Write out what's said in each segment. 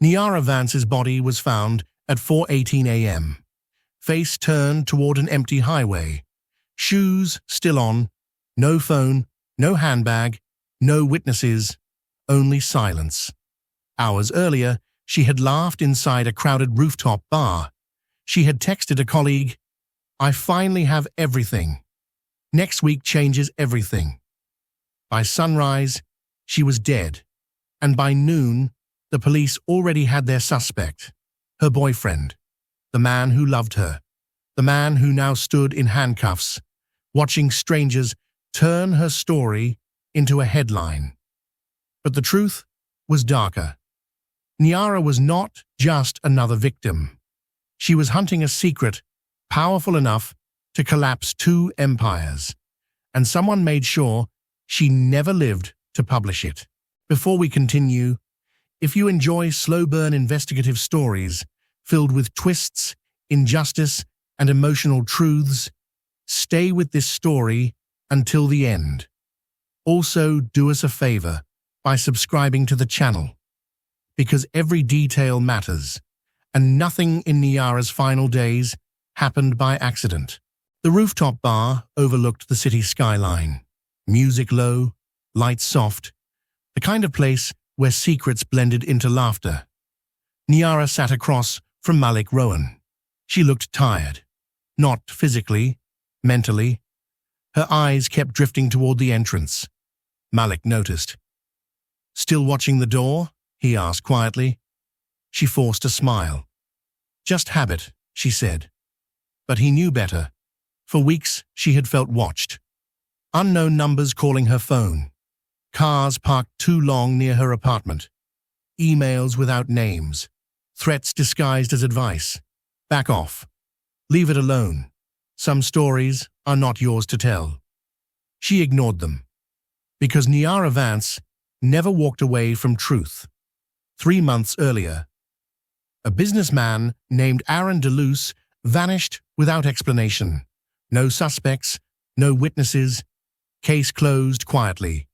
Niara Vance's body was found at 4:18 a.m., face turned toward an empty highway, shoes still on, no phone, no handbag, no witnesses, only silence. Hours earlier, she had laughed inside a crowded rooftop bar. She had texted a colleague, "I finally have everything. Next week changes everything." By sunrise, she was dead, and by noon, the police already had their suspect, her boyfriend, the man who loved her, the man who now stood in handcuffs, watching strangers turn her story into a headline. But the truth was darker. Niara was not just another victim. She was hunting a secret powerful enough to collapse two empires, and someone made sure she never lived to publish it. Before we continue, if you enjoy slow-burn investigative stories filled with twists, injustice, and emotional truths, stay with this story until the end. Also, do us a favor by subscribing to the channel, because every detail matters, and nothing in Niara's final days happened by accident. The rooftop bar overlooked the city skyline. Music low, lights soft, the kind of place where secrets blended into laughter. Niara sat across from Malik Rowan. She looked tired. Not physically, mentally. Her eyes kept drifting toward the entrance. Malik noticed. "Still watching the door?" he asked quietly. She forced a smile. "Just habit," she said. But he knew better. For weeks, she had felt watched. Unknown numbers calling her phone. Cars parked too long near her apartment. Emails without names. Threats disguised as advice. "Back off. Leave it alone. Some stories are not yours to tell." She ignored them. Because Niara Vance never walked away from truth. 3 months earlier, a businessman named Aaron DeLuce vanished without explanation. No suspects, no witnesses. Case closed quietly.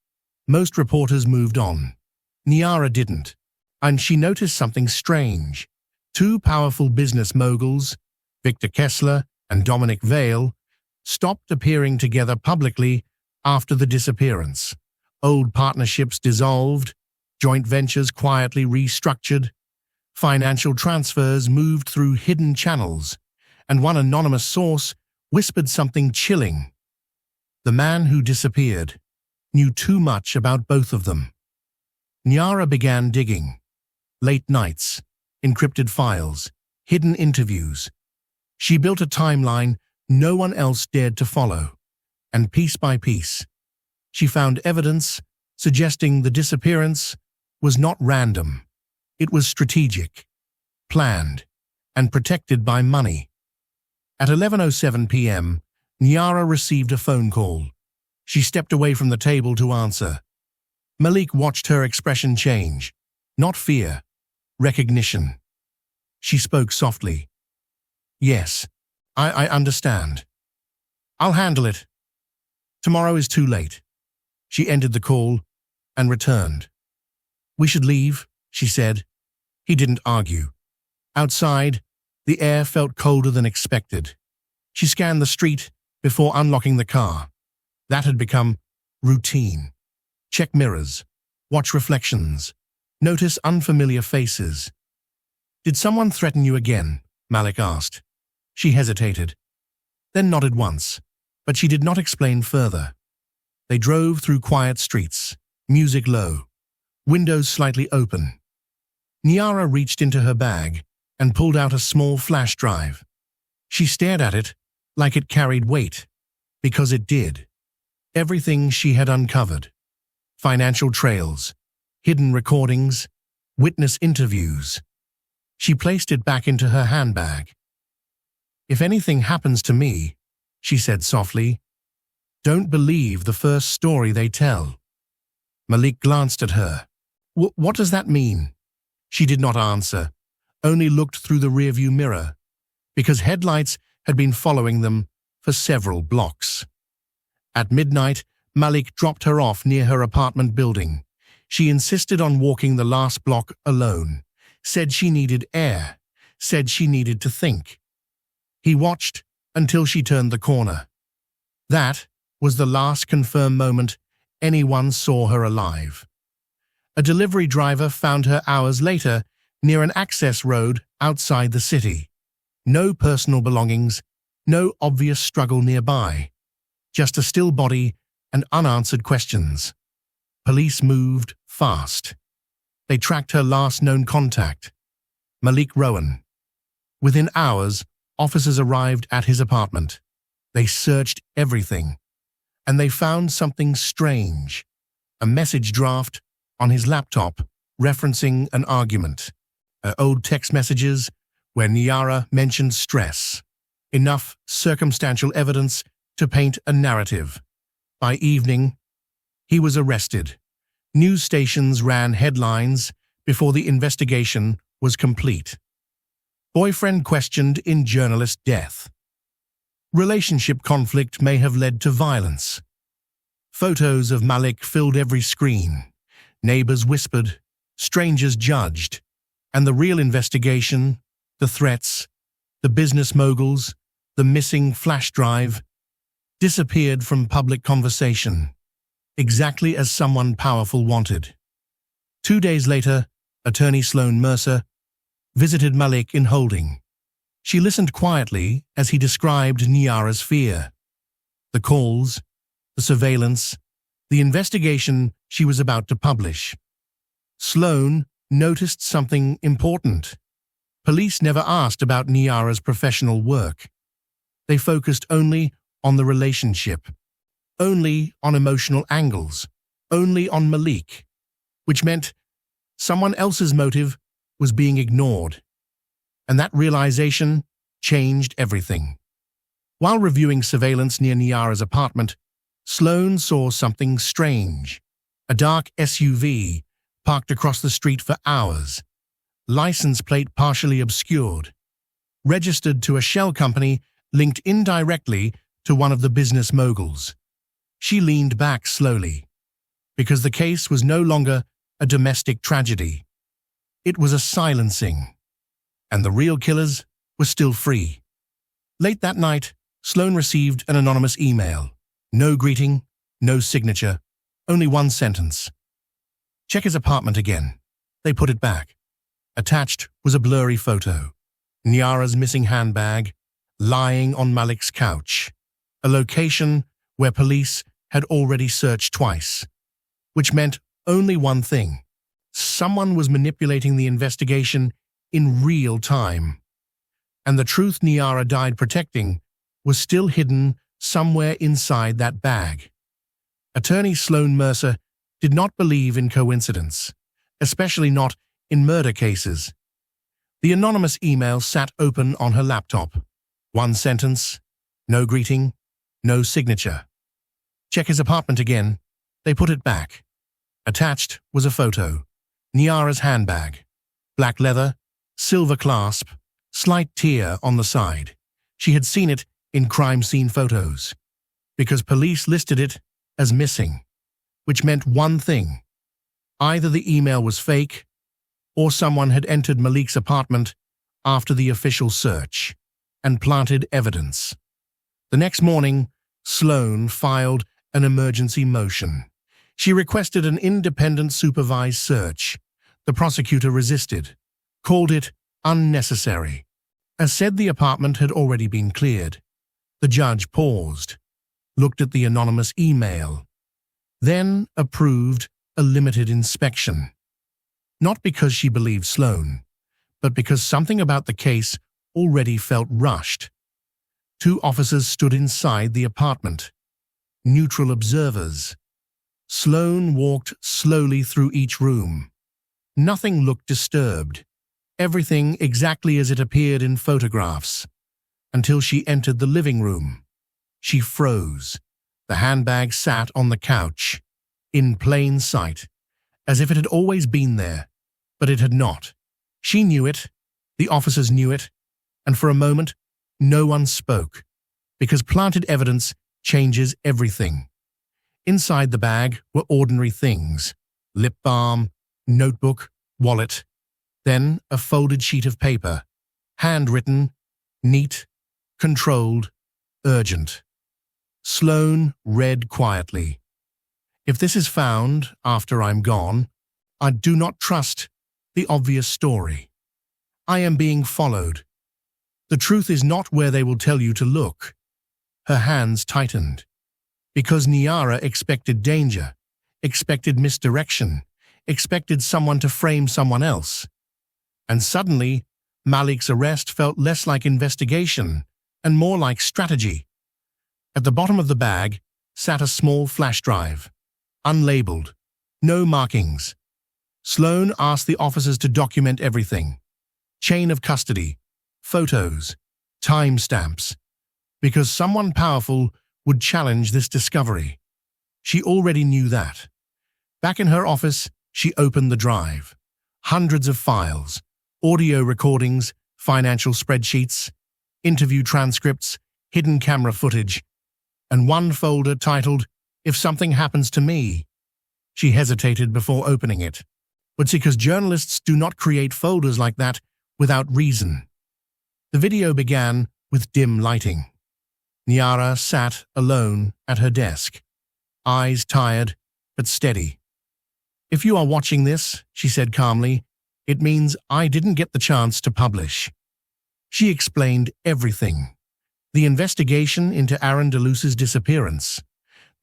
Most reporters moved on. Niara didn't. And she noticed something strange. 2 powerful business moguls, Victor Kessler and Dominic Vale, stopped appearing together publicly after the disappearance. Old partnerships dissolved, joint ventures quietly restructured, financial transfers moved through hidden channels, and one anonymous source whispered something chilling. The man who disappeared knew too much about both of them. Niara began digging. Late nights, encrypted files, hidden interviews. She built a timeline no one else dared to follow, and piece by piece, she found evidence suggesting the disappearance was not random. It was strategic, planned, and protected by money. At 11:07 p.m., Niara received a phone call. She stepped away from the table to answer. Malik watched her expression change. Not fear, recognition. She spoke softly. "Yes, I understand. I'll handle it. Tomorrow is too late." She ended the call and returned. "We should leave," she said. He didn't argue. Outside, the air felt colder than expected. She scanned the street before unlocking the car. That had become routine. Check mirrors, watch reflections, notice unfamiliar faces. "Did someone threaten you again?" Malik asked. She hesitated, then nodded once, but she did not explain further. They drove through quiet streets, music low, windows slightly open. Niara reached into her bag and pulled out a small flash drive. She stared at it like it carried weight, because it did. Everything she had uncovered. Financial trails, hidden recordings, witness interviews. She placed it back into her handbag. "If anything happens to me," she said softly, "don't believe the first story they tell." Malik glanced at her. What does that mean?" She did not answer, only looked through the rearview mirror, because headlights had been following them for several blocks. At midnight, Malik dropped her off near her apartment building. She insisted on walking the last block alone, said she needed air, said she needed to think. He watched until she turned the corner. That was the last confirmed moment anyone saw her alive. A delivery driver found her hours later near an access road outside the city. No personal belongings, no obvious struggle nearby. Just a still body and unanswered questions. Police moved fast. They tracked her last known contact, Malik Rowan. Within hours, officers arrived at his apartment. They searched everything, and they found something strange. A message draft on his laptop referencing an argument. Old text messages where Niara mentioned stress. Enough circumstantial evidence to paint a narrative. By evening, he was arrested. News stations ran headlines before the investigation was complete. Boyfriend questioned in journalist death. Relationship conflict may have led to violence. Photos of Malik filled every screen. Neighbors whispered, strangers judged, and the real investigation, the threats, the business moguls, the missing flash drive, disappeared from public conversation, exactly as someone powerful wanted. 2 days later, attorney Sloan Mercer visited Malik in holding. She listened quietly as he described Niara's fear. The calls, the surveillance, the investigation she was about to publish. Sloan noticed something important. Police never asked about Niara's professional work. They focused only on the relationship, only on emotional angles, only on Malik, which meant someone else's motive was being ignored. And that realization changed everything. While reviewing surveillance near Niara's apartment, Sloan saw something strange. A dark SUV parked across the street for hours, license plate partially obscured, registered to a shell company linked indirectly to one of the business moguls. She leaned back slowly, because the case was no longer a domestic tragedy. It was a silencing, and the real killers were still free. Late that night, Sloan received an anonymous email. No greeting, no signature, only one sentence. Check his apartment again. They put it back. Attached was a blurry photo. Niara's missing handbag, lying on Malik's couch. A location where police had already searched twice, which meant only one thing. Someone was manipulating the investigation in real time. And the truth Niara died protecting was still hidden somewhere inside that bag. Attorney Sloan Mercer did not believe in coincidence, especially not in murder cases. The anonymous email sat open on her laptop. One sentence, no greeting, no signature. Check his apartment again. They put it back. Attached was a photo. Niara's handbag. Black leather, silver clasp, slight tear on the side. She had seen it in crime scene photos, because police listed it as missing, which meant one thing. Either the email was fake, or someone had entered Malik's apartment after the official search and planted evidence. The next morning, Sloan filed an emergency motion. She requested an independent supervised search. The prosecutor resisted, called it unnecessary. As said the apartment had already been cleared, the judge paused, looked at the anonymous email, then approved a limited inspection. Not because she believed Sloan, but because something about the case already felt rushed. 2 officers stood inside the apartment, neutral observers. Sloan walked slowly through each room. Nothing looked disturbed, everything exactly as it appeared in photographs, until she entered the living room. She froze. The handbag sat on the couch, in plain sight, as if it had always been there, but it had not. She knew it, the officers knew it, and for a moment, no one spoke, because planted evidence changes everything. Inside the bag were ordinary things: lip balm, notebook, wallet. Then a folded sheet of paper, handwritten, neat, controlled, urgent. Sloane read quietly. If this is found after I'm gone, I do not trust the obvious story. I am being followed. The truth is not where they will tell you to look. Her hands tightened. Because Niara expected danger, expected misdirection, expected someone to frame someone else. And suddenly, Malik's arrest felt less like investigation and more like strategy. At the bottom of the bag sat a small flash drive, unlabeled, no markings. Sloane asked the officers to document everything. Chain of custody, photos, timestamps, because someone powerful would challenge this discovery. She already knew that. Back in her office, she opened the drive. Hundreds of files, audio recordings, financial spreadsheets, interview transcripts, hidden camera footage, and one folder titled, "If Something Happens to Me." She hesitated before opening it. But because journalists do not create folders like that without reason. The video began with dim lighting. Niara sat alone at her desk, eyes tired but steady. "If you are watching this," she said calmly, "it means I didn't get the chance to publish." She explained everything. The investigation into Aaron DeLuce's disappearance,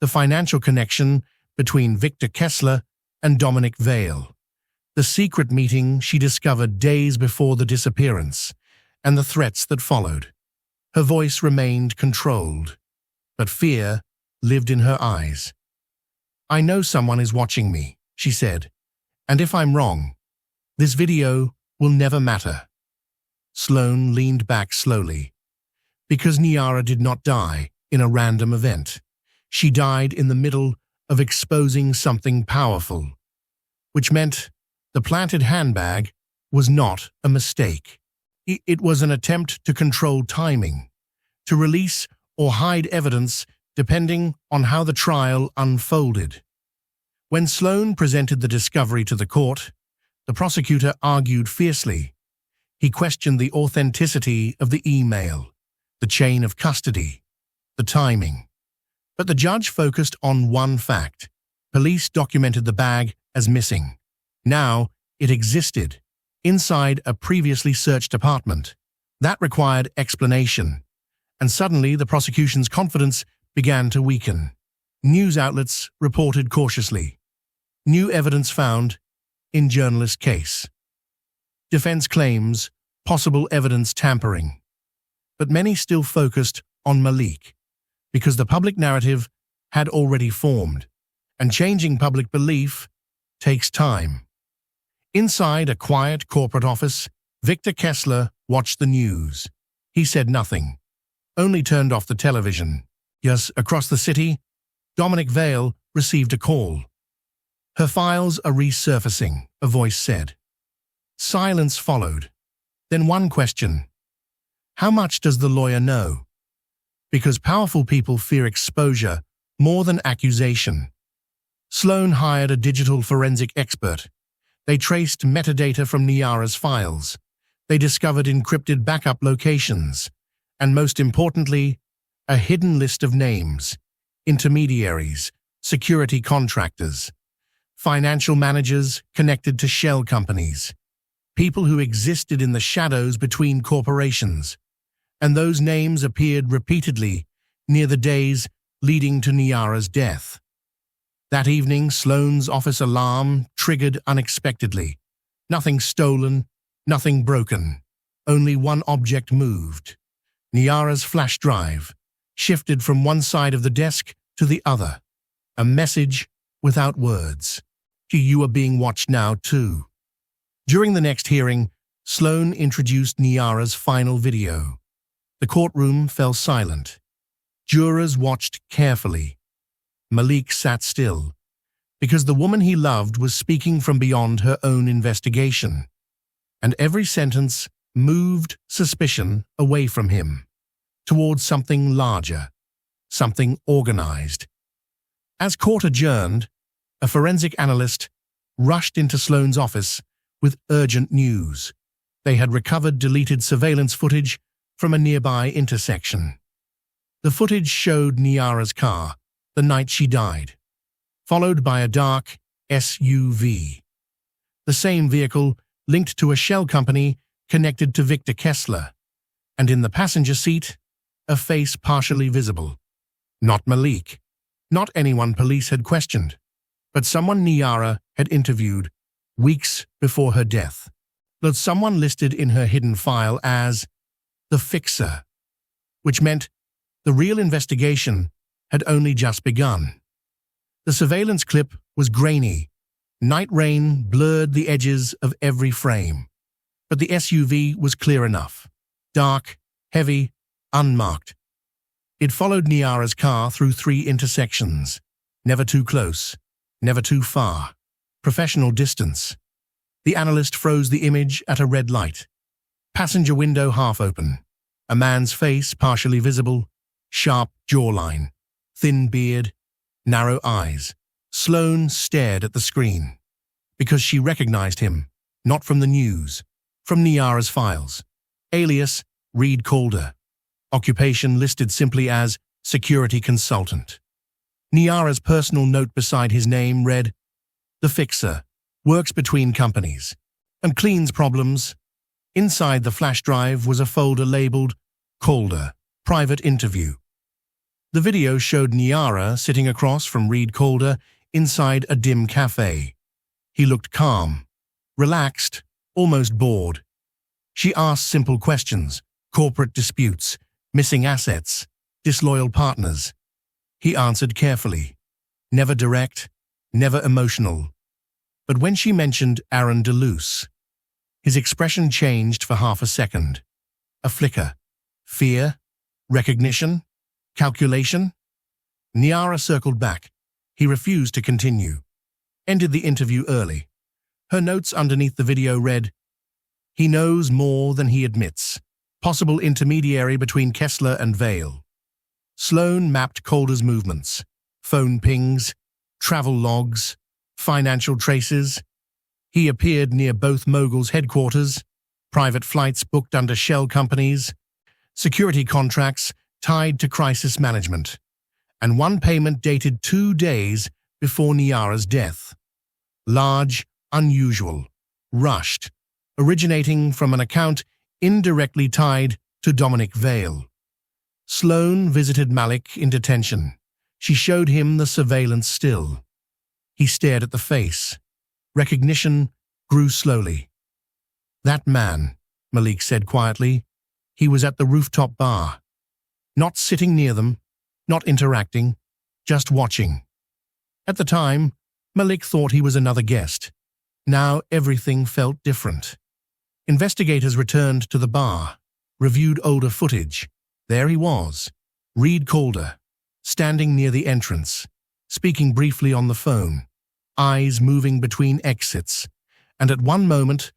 the financial connection between Victor Kessler and Dominic Vale, the secret meeting she discovered days before the disappearance, and the threats that followed. Her voice remained controlled, but fear lived in her eyes. "I know someone is watching me," she said, "and if I'm wrong, this video will never matter." Sloane leaned back slowly. Because Niara did not die in a random event. She died in the middle of exposing something powerful, which meant the planted handbag was not a mistake. It was an attempt to control timing, to release or hide evidence depending on how the trial unfolded. When Sloane presented the discovery to the court, the prosecutor argued fiercely. He questioned the authenticity of the email, the chain of custody, the timing. But the judge focused on one fact. Police documented the bag as missing. Now it existed inside a previously searched apartment. That required explanation. And suddenly the prosecution's confidence began to weaken. News outlets reported cautiously. New evidence found in journalist case. Defense claims possible evidence tampering. But many still focused on Malik, because the public narrative had already formed, and changing public belief takes time. Inside a quiet corporate office, Victor Kessler watched the news. He said nothing, only turned off the television. Yes, across the city, Dominic Vale received a call. "Her files are resurfacing," a voice said. Silence followed. Then one question. How much does the lawyer know? Because powerful people fear exposure more than accusation. Sloane hired a digital forensic expert. They traced metadata from Niara's files. They discovered encrypted backup locations. And most importantly, a hidden list of names, intermediaries, security contractors, financial managers connected to shell companies, people who existed in the shadows between corporations. And those names appeared repeatedly near the days leading to Niara's death. That evening, Sloane's office alarm triggered unexpectedly. Nothing stolen, nothing broken. Only one object moved. Niara's flash drive shifted from one side of the desk to the other. A message without words. "You are being watched now, too." During the next hearing, Sloane introduced Niara's final video. The courtroom fell silent. Jurors watched carefully. Malik sat still, because the woman he loved was speaking from beyond her own investigation. And every sentence moved suspicion away from him, towards something larger, something organized. As court adjourned, a forensic analyst rushed into Sloane's office with urgent news. They had recovered deleted surveillance footage from a nearby intersection. The footage showed Niara's car the night she died, followed by a dark SUV. The same vehicle linked to a shell company connected to Victor Kessler, and in the passenger seat, a face partially visible. Not Malik, not anyone police had questioned, but someone Niara had interviewed weeks before her death, but someone listed in her hidden file as the fixer, which meant the real investigation had only just begun. The surveillance clip was grainy. Night rain blurred the edges of every frame, but the SUV was clear enough. Dark, heavy, unmarked. It followed Niara's car through 3 intersections. Never too close, never too far. Professional distance. The analyst froze the image at a red light. Passenger window half open. A man's face partially visible. Sharp jawline. Thin beard. Narrow eyes. Sloane stared at the screen. Because she recognized him, not from the news, from Niara's files. Alias, Reed Calder. Occupation listed simply as security consultant. Niara's personal note beside his name read, "The fixer, works between companies, and cleans problems." Inside the flash drive was a folder labeled Calder, Private Interview. The video showed Niara sitting across from Reed Calder inside a dim cafe. He looked calm, relaxed, almost bored. She asked simple questions: corporate disputes, missing assets, disloyal partners. He answered carefully, never direct, never emotional. But when she mentioned Aaron DeLuce, his expression changed for half a second. A flicker. Fear? Recognition? Calculation? Niara circled back. He refused to continue. Ended the interview early. Her notes underneath the video read, "He knows more than he admits. Possible intermediary between Kessler and Vale." Sloane mapped Calder's movements. Phone pings, travel logs, financial traces. He appeared near both moguls' headquarters, private flights booked under shell companies, security contracts tied to crisis management, and one payment dated 2 days before Niara's death. Large, unusual, rushed, originating from an account indirectly tied to Dominic Vale. Sloane visited Malik in detention. She showed him the surveillance still. He stared at the face. Recognition grew slowly. "That man," Malik said quietly. He was at the rooftop bar. Not sitting near them, not interacting, just watching. At the time, Malik thought he was another guest. Now everything felt different. Investigators returned to the bar, reviewed older footage. There he was, Reed Calder, standing near the entrance, speaking briefly on the phone, eyes moving between exits, and at one moment,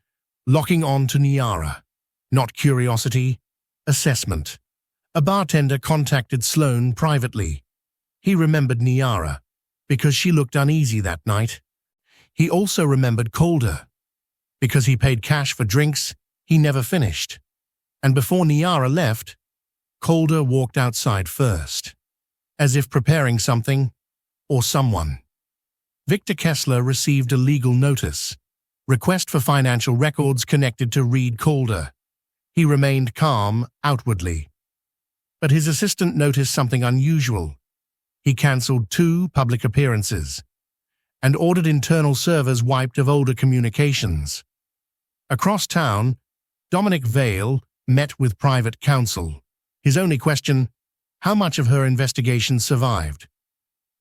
locking on to Niara. Not curiosity, assessment. A bartender contacted Sloane privately. He remembered Niara, because she looked uneasy that night. He also remembered Calder, because he paid cash for drinks he never finished. And before Niara left, Calder walked outside first, as if preparing something or someone. Victor Kessler received a legal notice, request for financial records connected to Reed Calder. He remained calm outwardly. But his assistant noticed something unusual. He cancelled 2 public appearances and ordered internal servers wiped of older communications. Across town, Dominic Vale met with private counsel. His only question, how much of her investigation survived?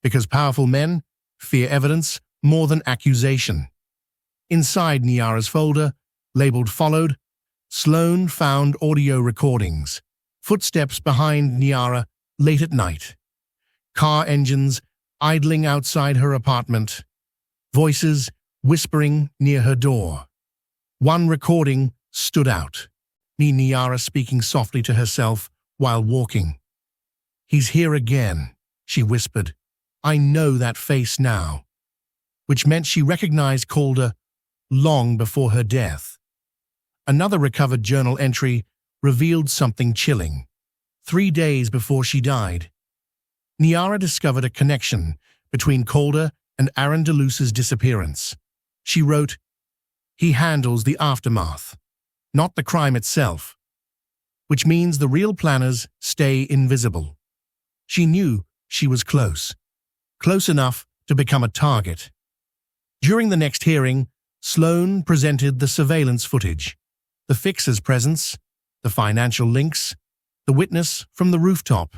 Because powerful men fear evidence more than accusation. Inside Niara's folder, labeled Followed, Sloane found audio recordings, footsteps behind Niara late at night, car engines idling outside her apartment, voices whispering near her door. One recording stood out, Niara speaking softly to herself while walking. "He's here again," she whispered. "I know that face now." Which meant she recognized Calder long before her death. Another recovered journal entry revealed something chilling. 3 days before she died, Niara discovered a connection between Calder and Aaron DeLuce's disappearance. She wrote, "He handles the aftermath, not the crime itself," which means the real planners stay invisible. She knew she was close enough to become a target. During the next hearing, Sloan presented the surveillance footage, the fixer's presence, the financial links, the witness from the rooftop.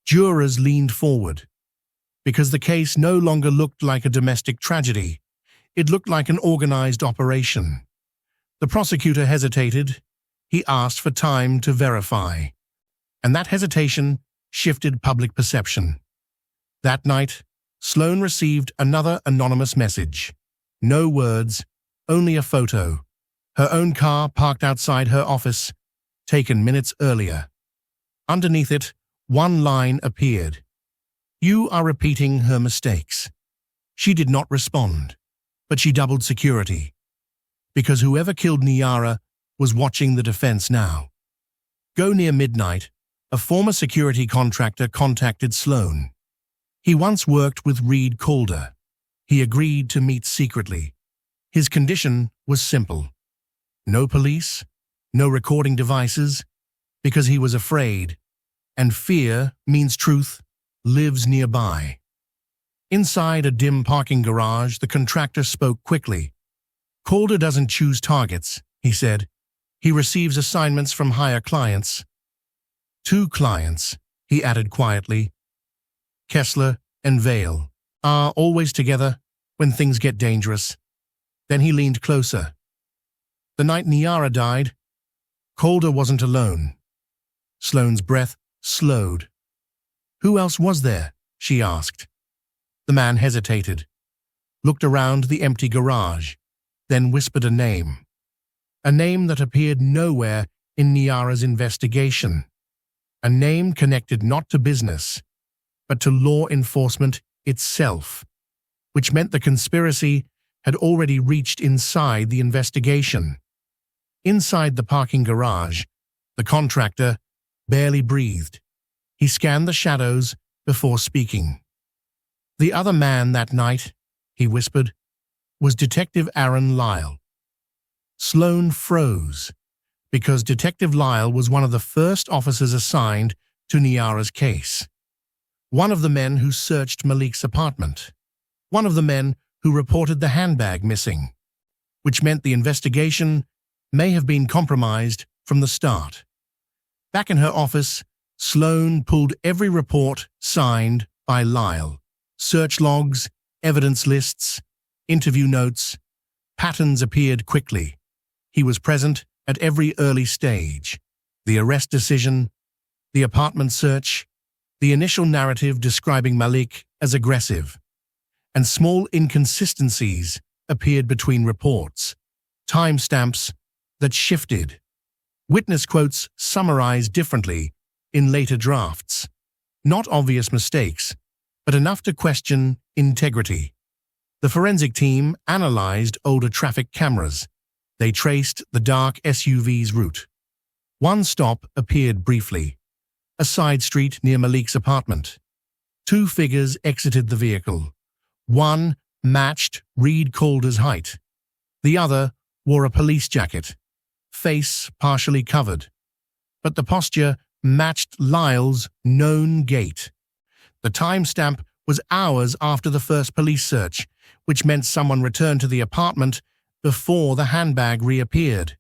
Jurors leaned forward, because the case no longer looked like a domestic tragedy. It looked like an organized operation. The prosecutor hesitated. He asked for time to verify. And that hesitation shifted public perception. That night, Sloan received another anonymous message. No words, only a photo. Her own car parked outside her office, taken minutes earlier. Underneath it, one line appeared. "You are repeating her mistakes." She did not respond, but she doubled security, because whoever killed Niara was watching the defense now. Near midnight, a former security contractor contacted Sloan. He once worked with Reed Calder. He agreed to meet secretly. His condition was simple. No police, no recording devices, because he was afraid, and fear means truth lives nearby. Inside a dim parking garage, the contractor spoke quickly. "Calder doesn't choose targets," he said. "He receives assignments from higher clients." "2 clients," he added quietly. "Kessler and Vale are always together when things get dangerous." Then he leaned closer. "The night Niara died, Calder wasn't alone." Sloan's breath slowed. "Who else was there?" she asked. The man hesitated, looked around the empty garage, then whispered a name that appeared nowhere in Niara's investigation. A name connected not to business, but to law enforcement itself, which meant the conspiracy had already reached inside the investigation. Inside the parking garage, the contractor barely breathed. He scanned the shadows before speaking. "The other man that night," he whispered, "was Detective Aaron Lyle." Sloan froze, because Detective Lyle was one of the first officers assigned to Niara's case. One of the men who searched Malik's apartment. One of the men who reported the handbag missing, which meant the investigation may have been compromised from the start. Back in her office, Sloan pulled every report signed by Lyle. Search logs, evidence lists, interview notes. Patterns appeared quickly. He was present at every early stage. The arrest decision, the apartment search, the initial narrative describing Malik as aggressive, and small inconsistencies appeared between reports, timestamps that shifted, witness quotes summarized differently in later drafts. Not obvious mistakes, but enough to question integrity. The forensic team analyzed older traffic cameras. They traced the dark SUV's route. One stop appeared briefly, a side street near Malik's apartment. 2 figures exited the vehicle. One matched Reed Calder's height. The other wore a police jacket, face partially covered. But the posture matched Lyle's known gait. The timestamp was hours after the first police search, which meant someone returned to the apartment before the handbag reappeared.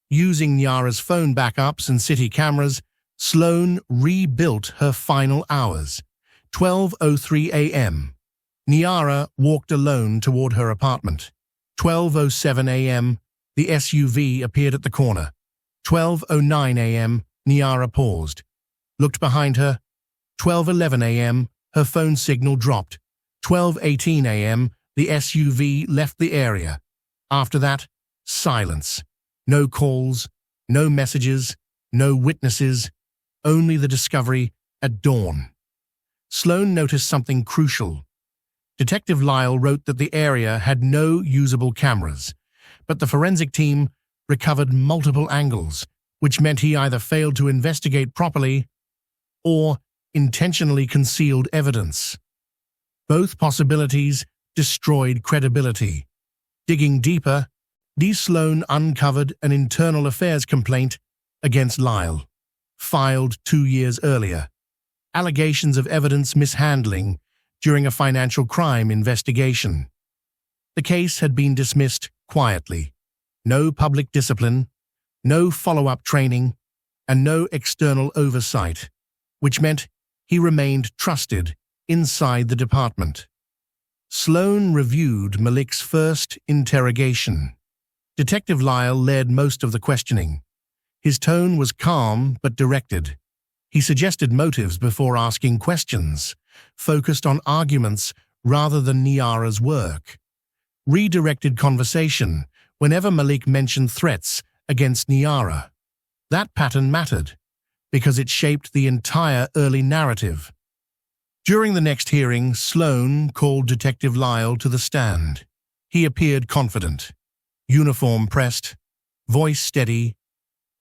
Using Niara's phone backups and city cameras, Sloan rebuilt her final hours. 12:03 a.m. Niara walked alone toward her apartment. 12:07 a.m. The SUV appeared at the corner. 12:09 a.m. Niara paused, looked behind her. 12:11 a.m. Her phone signal dropped. 12:18 a.m. The SUV left the area. After that, silence. No calls, no messages, no witnesses, only the discovery at dawn. Sloan noticed something crucial. Detective Lyle wrote that the area had no usable cameras, but the forensic team recovered multiple angles, which meant he either failed to investigate properly or intentionally concealed evidence. Both possibilities destroyed credibility. Digging deeper, D. Sloan uncovered an internal affairs complaint against Lyle, filed 2 years earlier. Allegations of evidence mishandling during a financial crime investigation. The case had been dismissed quietly. No public discipline, no follow-up training, and no external oversight, which meant he remained trusted inside the department. Sloan reviewed Malik's first interrogation. Detective Lyle led most of the questioning. His tone was calm but directed. He suggested motives before asking questions, focused on arguments rather than Niara's work. Redirected conversation whenever Malik mentioned threats against Niara. That pattern mattered, because it shaped the entire early narrative. During the next hearing, Sloan called Detective Lyle to the stand. He appeared confident, uniform pressed, voice steady.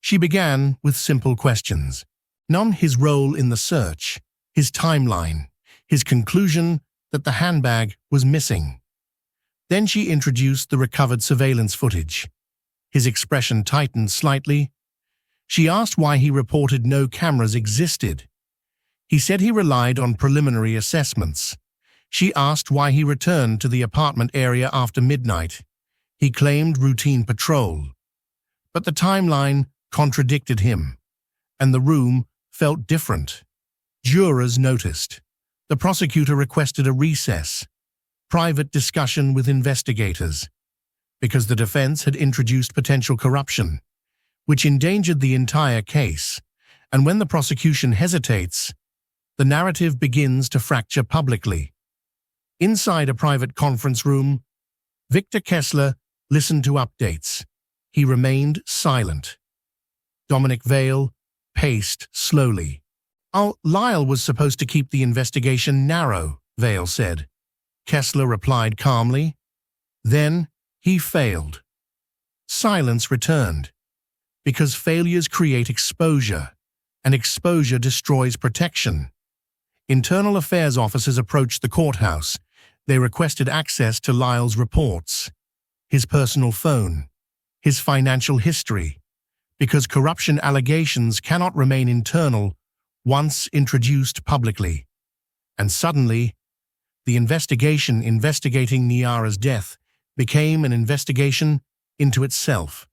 She began with simple questions. None his role in the search, his timeline, his conclusion that the handbag was missing. Then she introduced the recovered surveillance footage. His expression tightened slightly. She asked why he reported no cameras existed. He said he relied on preliminary assessments. She asked why he returned to the apartment area after midnight. He claimed routine patrol. But the timeline contradicted him, and the room felt different. Jurors noticed. The prosecutor requested a recess, private discussion with investigators, because the defense had introduced potential corruption, which endangered the entire case. And when the prosecution hesitates, the narrative begins to fracture publicly. Inside a private conference room, Victor Kessler listened to updates. He remained silent. Dominic Vale paced slowly. Lyle was supposed to keep the investigation narrow, Vale said. Kessler replied calmly. Then he failed. Silence returned. Because failures create exposure, and exposure destroys protection. Internal affairs officers approached the courthouse. They requested access to Lyle's reports, his personal phone, his financial history, because corruption allegations cannot remain internal once introduced publicly. And suddenly, the investigation investigating Niara's death became an investigation into itself.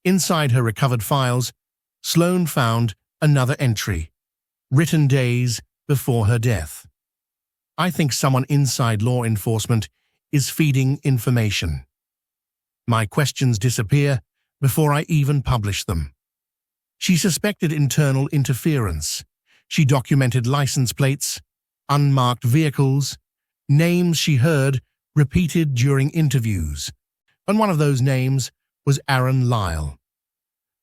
Inside her recovered files, Sloan found another entry, written days before her death. I think someone inside law enforcement is feeding information. My questions disappear before I even publish them. She suspected internal interference. She documented license plates, unmarked vehicles, names she heard repeated during interviews, and one of those names was Aaron Lyle.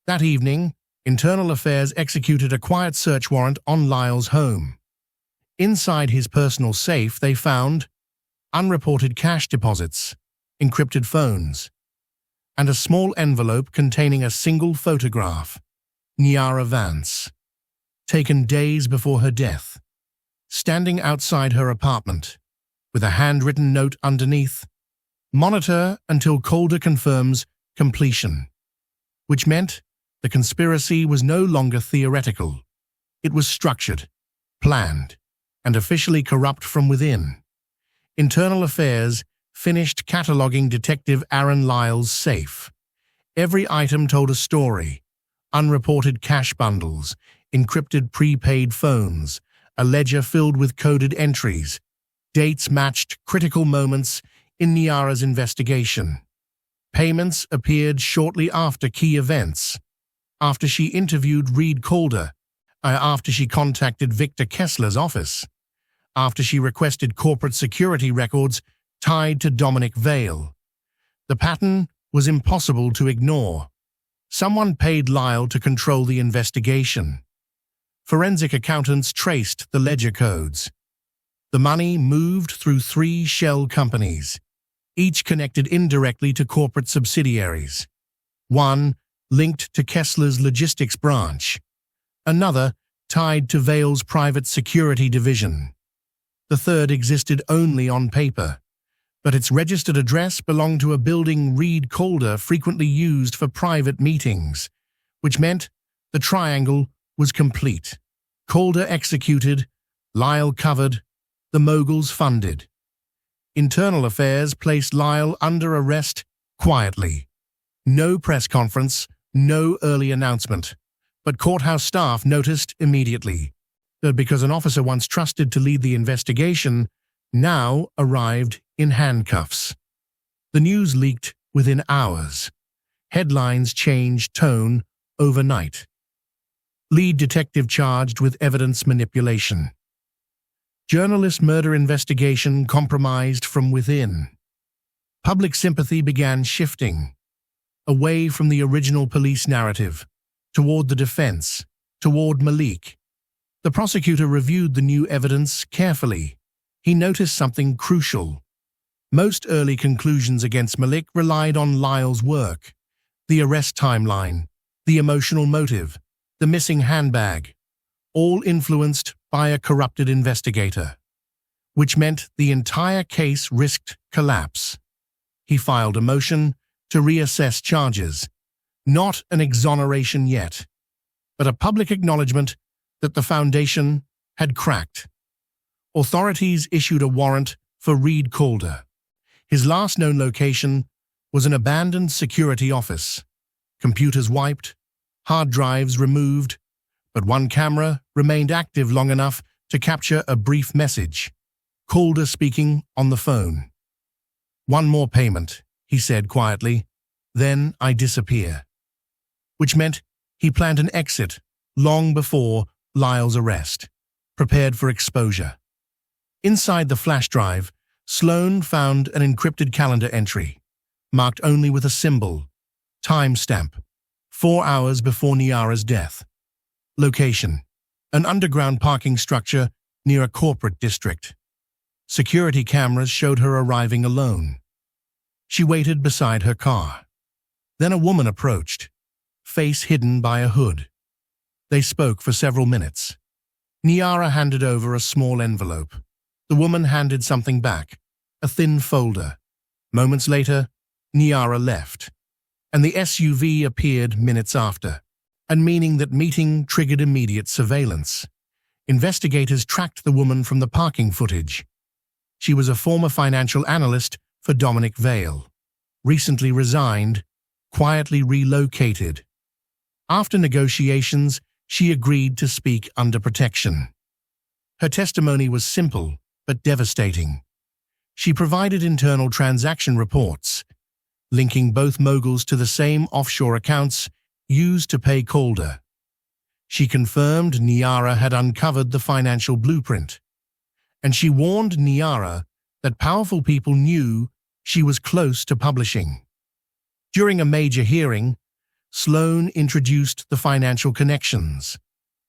That evening, Internal Affairs executed a quiet search warrant on Lyle's home. Inside his personal safe, they found unreported cash deposits, encrypted phones, and a small envelope containing a single photograph, Niara Vance, taken days before her death, standing outside her apartment, with a handwritten note underneath, "Monitor until Calder confirms completion," which meant the conspiracy was no longer theoretical. It was structured, planned, and officially corrupt from within. Internal Affairs finished cataloging Detective Aaron Lyle's safe. Every item told a story: unreported cash bundles, encrypted prepaid phones, a ledger filled with coded entries. Dates matched critical moments in Niara's investigation. Payments appeared shortly after key events, after she interviewed Reed Calder, after she contacted Victor Kessler's office, after she requested corporate security records tied to Dominic Vale. The pattern was impossible to ignore. Someone paid Lyle to control the investigation. Forensic accountants traced the ledger codes. The money moved through 3 shell companies, each connected indirectly to corporate subsidiaries. One linked to Kessler's logistics branch, another tied to Vail's private security division. The third existed only on paper, but its registered address belonged to a building Reed Calder frequently used for private meetings, which meant the triangle was complete. Calder executed, Lyle covered, the moguls funded. Internal Affairs placed Lyle under arrest quietly. No press conference, no early announcement, but courthouse staff noticed immediately that because an officer once trusted to lead the investigation now arrived in handcuffs. The news leaked within hours. Headlines changed tone overnight. Lead detective charged with evidence manipulation. Journalist murder investigation compromised from within. Public sympathy began shifting, away from the original police narrative, toward the defense, toward Malik. The prosecutor reviewed the new evidence carefully. He noticed something crucial. Most early conclusions against Malik relied on Lyle's work. The arrest timeline, the emotional motive, the missing handbag, all influenced by a corrupted investigator, which meant the entire case risked collapse. He filed a motion to reassess charges, not an exoneration yet, but a public acknowledgement that the foundation had cracked. Authorities issued a warrant for Reed Calder. His last known location was an abandoned security office. Computers wiped, hard drives removed, but one camera remained active long enough to capture a brief message. Calder speaking on the phone. "One more payment," he said quietly, "then I disappear." Which meant he planned an exit long before Lyle's arrest, prepared for exposure. Inside the flash drive, Sloan found an encrypted calendar entry, marked only with a symbol, timestamp, 4 hours before Niara's death. Location: an underground parking structure near a corporate district. Security cameras showed her arriving alone. She waited beside her car. Then a woman approached, face hidden by a hood. They spoke for several minutes. Niara handed over a small envelope. The woman handed something back, a thin folder. Moments later, Niara left, and the SUV appeared minutes after, and meaning that meeting triggered immediate surveillance. Investigators tracked the woman from the parking footage. She was a former financial analyst for Dominic Vail, recently resigned, quietly relocated. After negotiations, she agreed to speak under protection. Her testimony was simple but devastating. She provided internal transaction reports, linking both moguls to the same offshore accounts used to pay Calder. She confirmed Niara had uncovered the financial blueprint, and she warned Niara that powerful people knew she was close to publishing. During a major hearing, Sloan introduced the financial connections.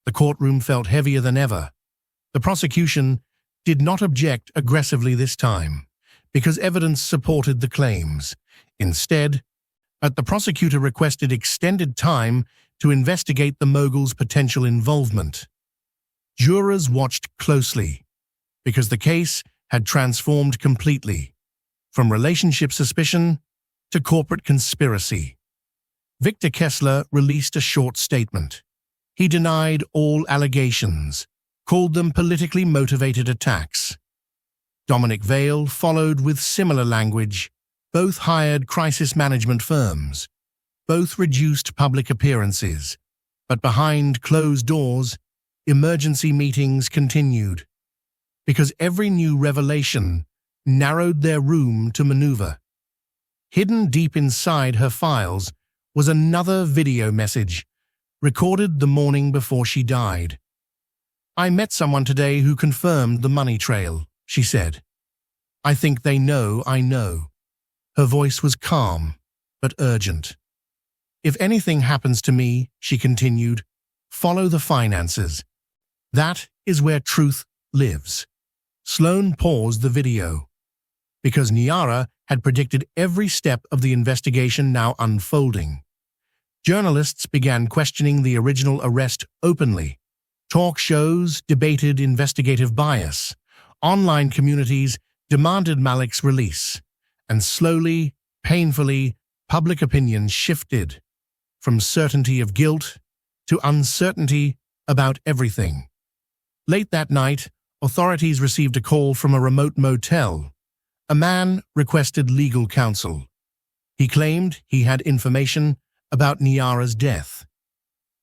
The courtroom felt heavier than ever. The prosecution did not object aggressively this time, because evidence supported the claims. Instead, the prosecutor requested extended time to investigate the mogul's potential involvement. Jurors watched closely, because the case had transformed completely, from relationship suspicion to corporate conspiracy. Victor Kessler released a short statement. He denied all allegations, called them politically motivated attacks. Dominic Vail followed with similar language. Both hired crisis management firms. Both reduced public appearances. But behind closed doors, emergency meetings continued, because every new revelation narrowed their room to maneuver. Hidden deep inside her files was another video message, recorded the morning before she died. "I met someone today who confirmed the money trail," she said. "I think they know I know." Her voice was calm, but urgent. "If anything happens to me," she continued, "follow the finances. That is where truth lives." Sloan paused the video, because Nyara had predicted every step of the investigation now unfolding. Journalists began questioning the original arrest openly. Talk shows debated investigative bias. Online communities demanded Malik's release. And slowly, painfully, public opinion shifted from certainty of guilt to uncertainty about everything. Late that night, authorities received a call from a remote motel. A man requested legal counsel. He claimed he had information about Nyara's death.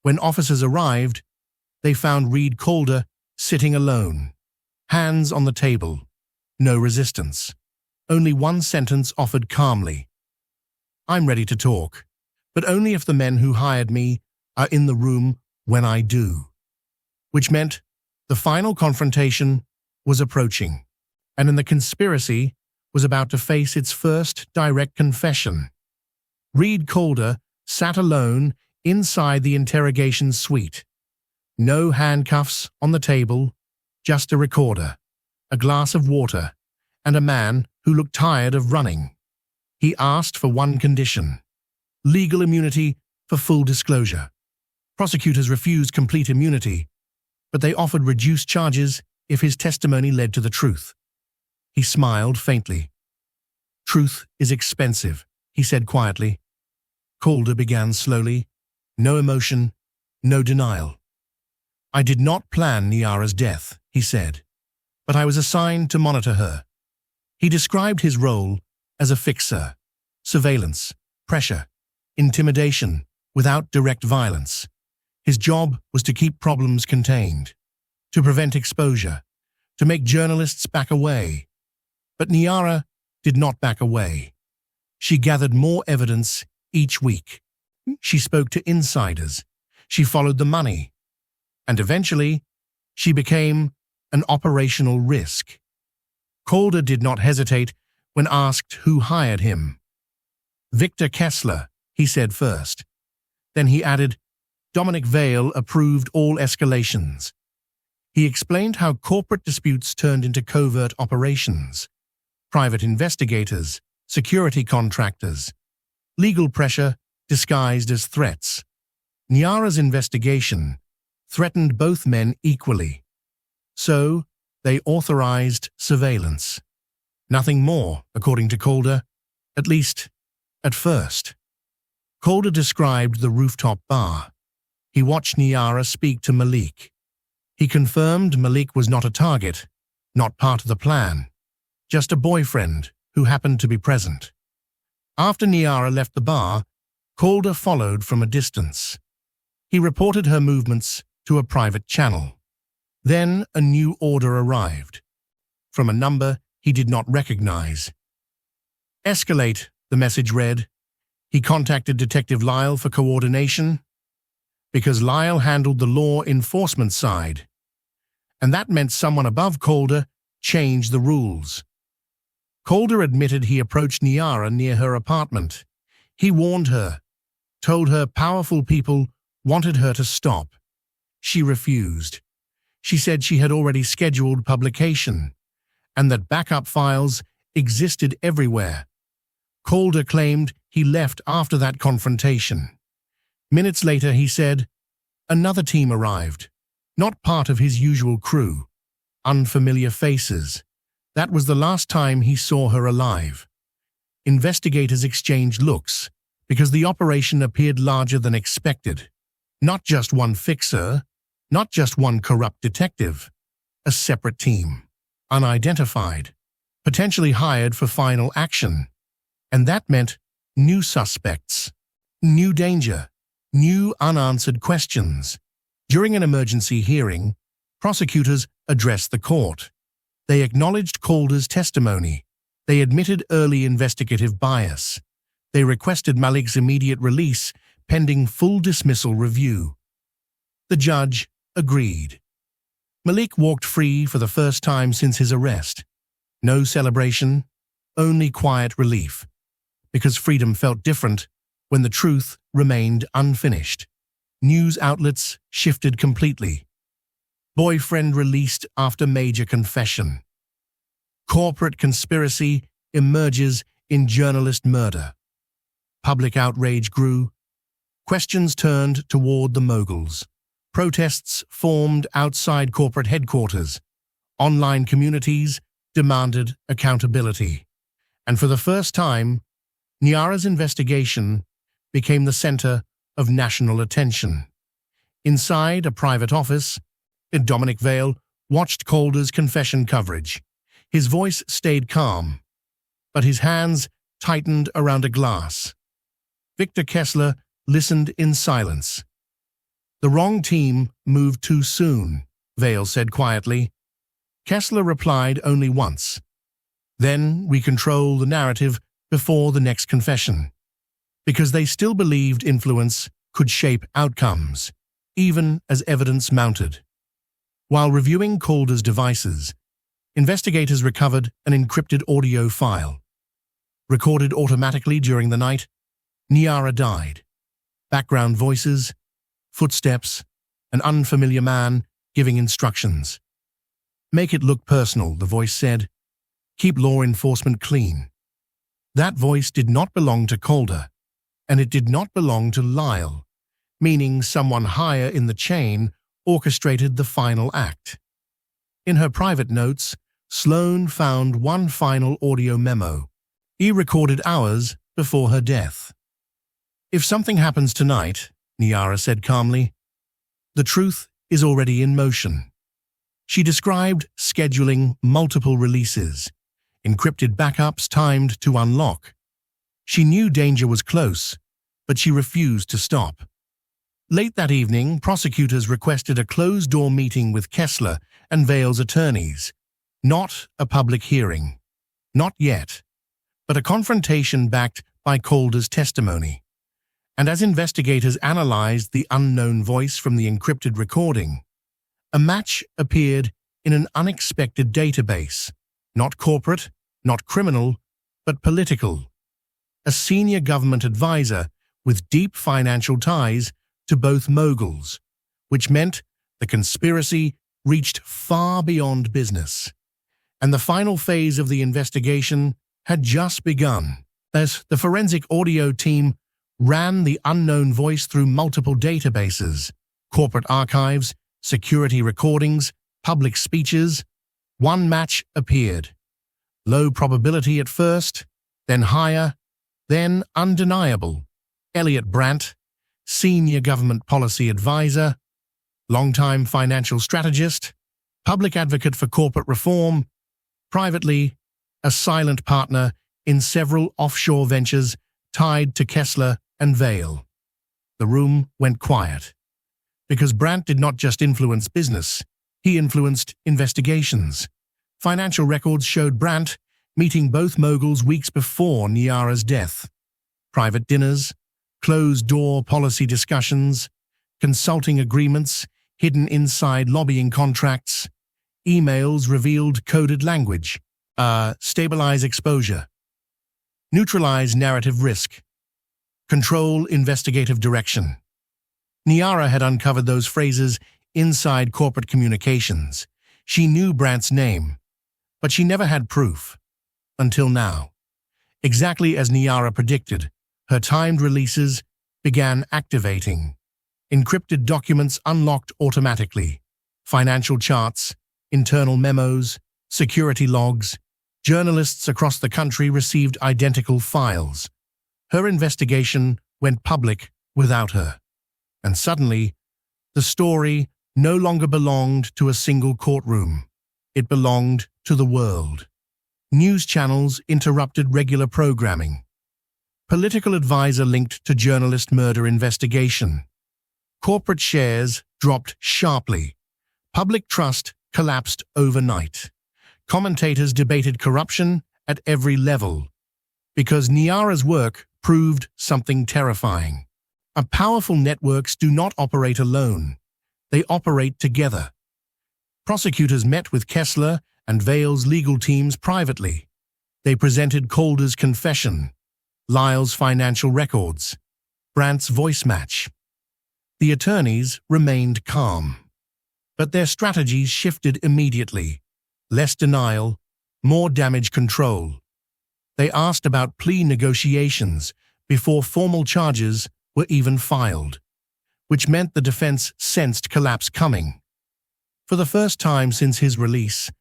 When officers arrived, they found Reed Calder sitting alone, hands on the table, no resistance. Only one sentence offered calmly. "I'm ready to talk, but only if the men who hired me are in the room when I do." Which meant the final confrontation was approaching, and the conspiracy was about to face its first direct confession. Reed Calder sat alone inside the interrogation suite. No handcuffs on the table, just a recorder, a glass of water, and a man who looked tired of running. He asked for one condition: legal immunity for full disclosure. Prosecutors refused complete immunity, but they offered reduced charges if his testimony led to the truth. He smiled faintly. "Truth is expensive," he said quietly. Calder began slowly, no emotion, no denial. "I did not plan Nyara's death," he said, "but I was assigned to monitor her." He described his role as a fixer: surveillance, pressure, intimidation, without direct violence. His job was to keep problems contained, to prevent exposure, to make journalists back away. But Nyara did not back away. She gathered more evidence each week. She spoke to insiders. She followed the money. And eventually, she became an operational risk. Calder did not hesitate when asked who hired him. "Victor Kessler," he said first. Then he added, "Dominic Vale approved all escalations." He explained how corporate disputes turned into covert operations. Private investigators, security contractors, legal pressure disguised as threats. Nyara's investigation threatened both men equally. So, they authorized surveillance. Nothing more, according to Calder, at least at first. Calder described the rooftop bar. He watched Nyara speak to Malik. He confirmed Malik was not a target, not part of the plan, just a boyfriend who happened to be present. After Nyara left the bar, Calder followed from a distance. He reported her movements to a private channel. Then a new order arrived, from a number he did not recognize. "Escalate," the message read. He contacted Detective Lyle for coordination, because Lyle handled the law enforcement side. And that meant someone above Calder changed the rules. Calder admitted he approached Nyara near her apartment. He warned her, told her powerful people wanted her to stop. She refused. She said she had already scheduled publication, and that backup files existed everywhere. Calder claimed he left after that confrontation. Minutes later, he said, another team arrived, not part of his usual crew. Unfamiliar faces. That was the last time he saw her alive. Investigators exchanged looks, because the operation appeared larger than expected. Not just one fixer, not just one corrupt detective. A separate team, unidentified, potentially hired for final action. And that meant new suspects, new danger, new unanswered questions. During an emergency hearing, prosecutors addressed the court. They acknowledged Calder's testimony. They admitted early investigative bias. They requested Malik's immediate release pending full dismissal review. The judge agreed. Malik walked free for the first time since his arrest. No celebration, only quiet relief. Because freedom felt different when the truth remained unfinished. News outlets shifted completely. Boyfriend released after major confession. Corporate conspiracy emerges in journalist murder. Public outrage grew. Questions turned toward the moguls. Protests formed outside corporate headquarters. Online communities demanded accountability. And for the first time, Niara's investigation became the center of national attention. Inside a private office, Dominic Vale watched Calder's confession coverage. His voice stayed calm, but his hands tightened around a glass. Victor Kessler listened in silence. "The wrong team moved too soon," Vale said quietly. Kessler replied only once. "Then we control the narrative before the next confession," because they still believed influence could shape outcomes, even as evidence mounted. While reviewing Calder's devices, investigators recovered an encrypted audio file. Recorded automatically during the night, Niara died. Background voices, footsteps, an unfamiliar man giving instructions. "Make it look personal," the voice said. "Keep law enforcement clean." That voice did not belong to Calder, and it did not belong to Lyle, meaning someone higher in the chain orchestrated the final act. In her private notes, Sloane found one final audio memo, recorded hours before her death. "If something happens tonight," Niara said calmly, "the truth is already in motion." She described scheduling multiple releases, encrypted backups timed to unlock. She knew danger was close, but she refused to stop. Late that evening, prosecutors requested a closed-door meeting with Kessler and Vale's attorneys. Not a public hearing. Not yet. But a confrontation backed by Calder's testimony. And as investigators analyzed the unknown voice from the encrypted recording, a match appeared in an unexpected database. Not corporate, not criminal, but political. A senior government advisor with deep financial ties to both moguls, which meant the conspiracy reached far beyond business. And the final phase of the investigation had just begun, as the forensic audio team ran the unknown voice through multiple databases, corporate archives, security recordings, public speeches. One match appeared. Low probability at first, then higher, then undeniable. Elliot Brandt, senior government policy advisor, longtime financial strategist, public advocate for corporate reform, privately, a silent partner in several offshore ventures tied to Kessler and Vale. The room went quiet, because Brandt did not just influence business, he influenced investigations. Financial records showed Brandt meeting both moguls weeks before Niara's death. Private dinners, closed-door policy discussions, consulting agreements, hidden inside lobbying contracts, emails revealed coded language, stabilize exposure, neutralize narrative risk, control investigative direction. Niara had uncovered those phrases inside corporate communications. She knew Brandt's name, but she never had proof. Until now. Exactly as Niara predicted, her timed releases began activating. Encrypted documents unlocked automatically. Financial charts, internal memos, security logs. Journalists across the country received identical files. Her investigation went public without her. And suddenly, the story no longer belonged to a single courtroom. It belonged to the world. News channels interrupted regular programming. Political advisor linked to journalist murder investigation. Corporate shares dropped sharply. Public trust collapsed overnight. Commentators debated corruption at every level. Because Niara's work proved something terrifying. Powerful networks do not operate alone. They operate together. Prosecutors met with Kessler and Vale's legal teams privately. They presented Calder's confession, Lyle's financial records, Brandt's voice match. The attorneys remained calm. But their strategies shifted immediately. Less denial, more damage control. They asked about plea negotiations before formal charges were even filed, which meant the defense sensed collapse coming. For the first time since his release,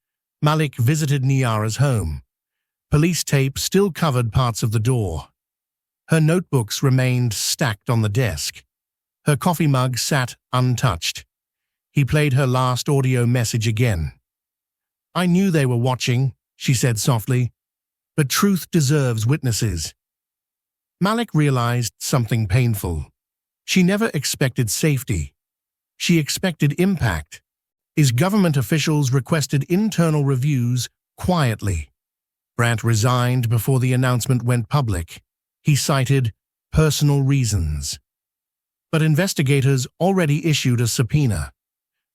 Malik visited Niara's home. Police tape still covered parts of the door. Her notebooks remained stacked on the desk. Her coffee mug sat untouched. He played her last audio message again. "I knew they were watching," she said softly, "but truth deserves witnesses." Malik realized something painful. She never expected safety. She expected impact. His government officials requested internal reviews quietly. Brandt resigned before the announcement went public. He cited personal reasons. But investigators already issued a subpoena,